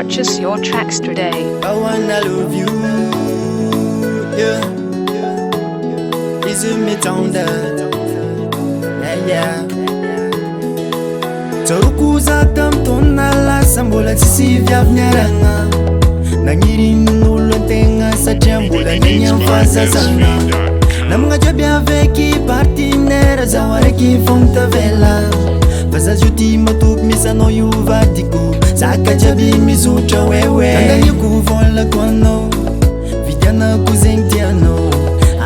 Purchase your tracks today. I wanna love you, yeah. Isn't me tonda, yeah. Tsarokoza tamtona lasa mbola tsisy viaviniarana. Nagnirin'olo antegna satria mbola neny amin'ny fahazazana. Namagna jiaby avec partenaire zaho araiky fogna tavela. Fa zaho zio tia matoky misy anao io vadiko. Zaka jiaby mizotra wewe. Anganiako volako anao, vidianako zegny tianao.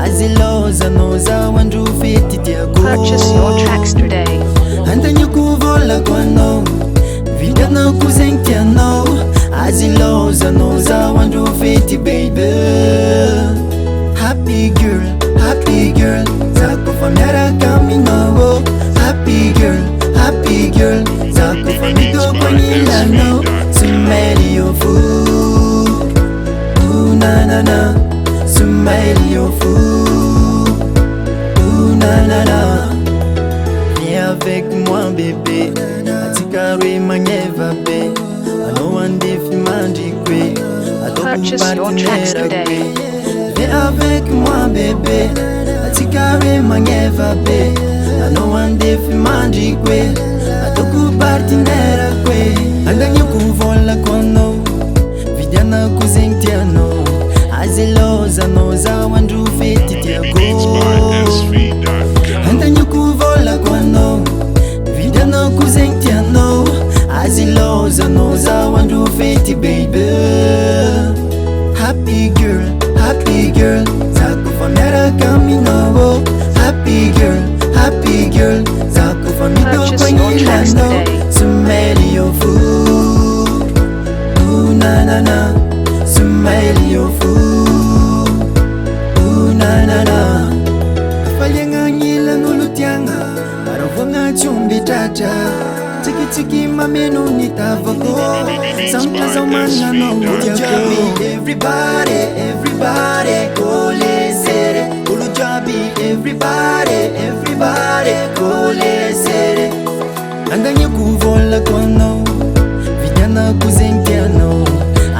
Azy lozanao zaho andro fety tiako. Purchase your tracks today. Andaniako volako anao, vidianako zegny tianao. Azy lozanao zaho andro fety baby. Happy girl, zako fa miaraka aminao. Happy girl, zako fa midoko anilano. Smile your food, ooh na na na. Smile your food, ooh na na na. Viens avec moi bébé, atikare manyeva be. Ano andefi mandikwe, Purchase your tracks today. Viens avec moi bébé, atikare manyeva be. Ano andefi mandikwe, atoku partinera kwe. Andaniako volako anao, vidianako zegny tianao. Azy lozanao zaho andro fety tiako. Andaniako volako anao, vidianako zegny tianao. Azy lozanao zaho andro fety baby. Happy girl, zako fa miaraka aminao. Happy girl, zako fa midoko Purchase your tracks anilano. today. Smell your food, ooh na na na. Smell your food, ooh na na na. Afalianga ngilan'olo tiagna, arovagna tsomby tratra. Tsikitsiki mameno nitavako, samtra zao mananao tiako. Everybody, kolesere. Olo jiaby, everybody, kolesere. Andaniako volako anao, vidianako zegny tianao.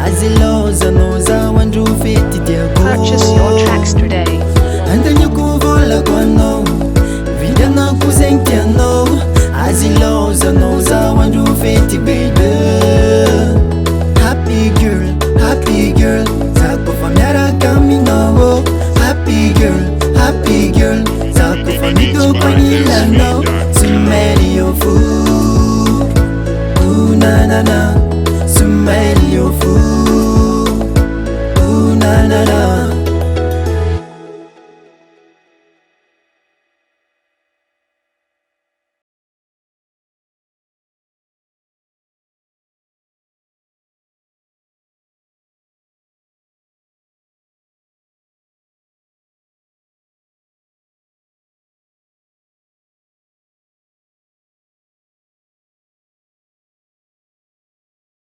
Azy lozanao zaho andro fety tiako. Purchase your tracks today. Andaniako volako anao, vidianako zegny tianao. Azy lozanao zaho andro fety baby. Happy girl, zako fa miaraka aminao. Happy girl, zako fa midoko anilano. Smell your food, ooh na na na. Smell your food.